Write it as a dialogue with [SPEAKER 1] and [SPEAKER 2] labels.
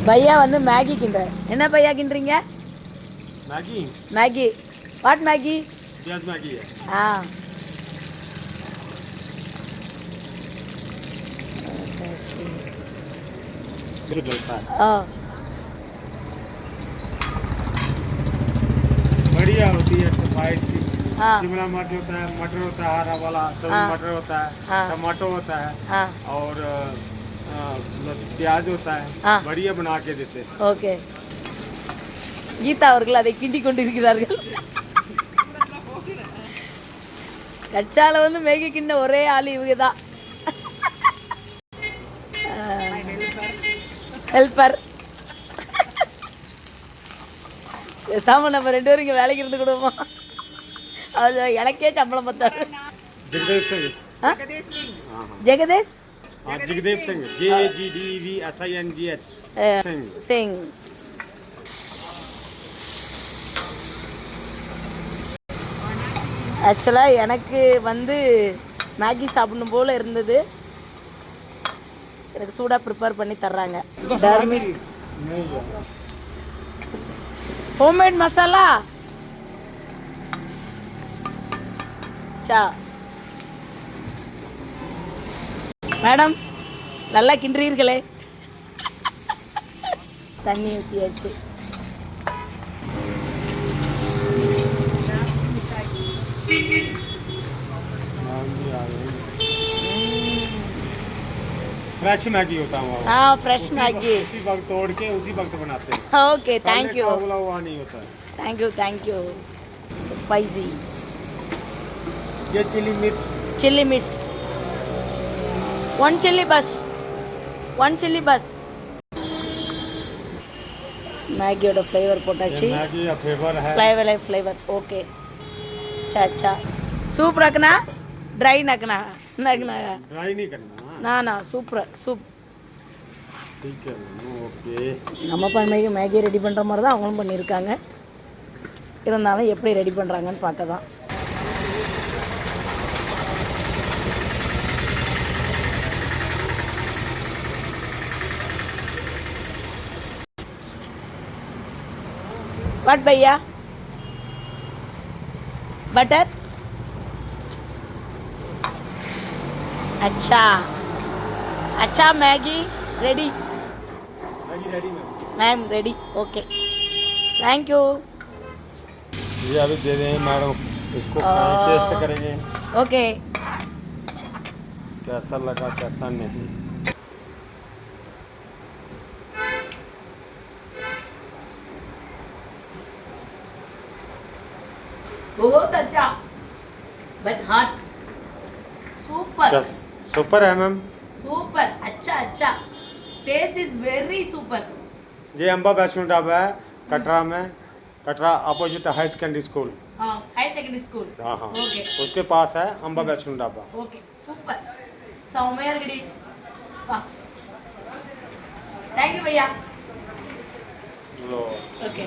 [SPEAKER 1] பையா வந்து மேகி கிண்டுற. என்ன பையா கிண்டுறீங்க?
[SPEAKER 2] Maggi
[SPEAKER 1] Maggi. What Maggi?
[SPEAKER 2] प्याज मैगी है।
[SPEAKER 1] ஆ
[SPEAKER 2] बिल्कुल
[SPEAKER 1] ஆ
[SPEAKER 2] बढ़िया होती है सफाई सी।
[SPEAKER 1] हाँ
[SPEAKER 2] शिमला मिर्च होता है, मटर होता है हरा वाला, सब्जी
[SPEAKER 1] हाँ
[SPEAKER 2] मटर होता है,
[SPEAKER 1] हाँ
[SPEAKER 2] टमाटो होता है
[SPEAKER 1] हाँ
[SPEAKER 2] और प्याज होता है।
[SPEAKER 1] हाँ
[SPEAKER 2] बढ़िया बना के देते हैं।
[SPEAKER 1] ஓகே. கீதா அவர்கள் அதை கிண்டிக் கொண்டிருக்கிறார்கள். கச்சால வந்து மேகி கிண்ட ஒரே ஆள் இவங்க தான். ஹெல்ப்பர். பேசாம நம்ம 2 பேரும் இங்கே வேலைக்கு இருந்து கொடுப்போமா? அது எனக்கே சம்பளம் பத்தாது.
[SPEAKER 2] जगदेव सिंह।
[SPEAKER 1] ஜெகதேஷ்
[SPEAKER 2] हाँ जगदेव सिंह JGDEVSINGH सिंह।
[SPEAKER 1] சிங். ஆக்சுவலாக எனக்கு வந்து மேகி சாப்பிடணும் போல் இருந்தது. எனக்கு சூடாக ப்ரிப்பேர் பண்ணி தர்றாங்க. டர்மிட் ஹோம்மேட் மசாலா. சா மேடம் நல்லா கிண்டுறீர்களே. தண்ணி ஊற்றியாச்சு.
[SPEAKER 2] फ्रेश मैगी होता है वो।
[SPEAKER 1] हाँ फ्रेश मैगी.
[SPEAKER 2] उसी वक्त तोड़ के उसी वक्त बनाते हैं।
[SPEAKER 1] Okay thank you.
[SPEAKER 2] उबला हुआ नहीं होता है।
[SPEAKER 1] Thank you. स्पाइसी.
[SPEAKER 2] ये चिली मिर्च।
[SPEAKER 1] चिल्ली मिर्च. 1 चिल्ली बस. 1 चिल्ली बस. मैगियोட फ्लेवर போட்டாச்சு.
[SPEAKER 2] मैगी का फ्लेवर है।
[SPEAKER 1] Flavour okay. अच्छा सूप रखना ड्राई रखना
[SPEAKER 2] ड्राई नहीं करना।
[SPEAKER 1] ना सूप
[SPEAKER 2] ठीक है ओके.
[SPEAKER 1] நம்ம பண்ணைக்கு மேகி ரெடி பண்ணுற மாதிரி தான் அவங்களும் பண்ணியிருக்காங்க. இருந்தாலும் எப்படி ரெடி பண்ணுறாங்கன்னு பார்க்க தான். वाट भैया बटर. अच्छा Maggi ready.
[SPEAKER 2] Maggi ready
[SPEAKER 1] ma'am ready okay thank you.
[SPEAKER 2] ये अभी दे दें मैडम इसको टेस्ट करेंगे
[SPEAKER 1] ओके.
[SPEAKER 2] कैसा लगा कैसा नहीं.
[SPEAKER 1] बहुत अच्छा बट हॉट. सुपर
[SPEAKER 2] सुपर है मैम.
[SPEAKER 1] सुपर अच्छा टेस्ट इज वेरी सुपर.
[SPEAKER 2] ये अम्बा वैष्णो ढाबा है कटरा में. Katra opposite high secondary school.
[SPEAKER 1] High secondary school.
[SPEAKER 2] हाँ
[SPEAKER 1] ओके
[SPEAKER 2] उसके पास है Amba Vaishno Dhaba.
[SPEAKER 1] Okay super Saumya ready. वाह थैंक यू भैया.
[SPEAKER 2] लो
[SPEAKER 1] ओके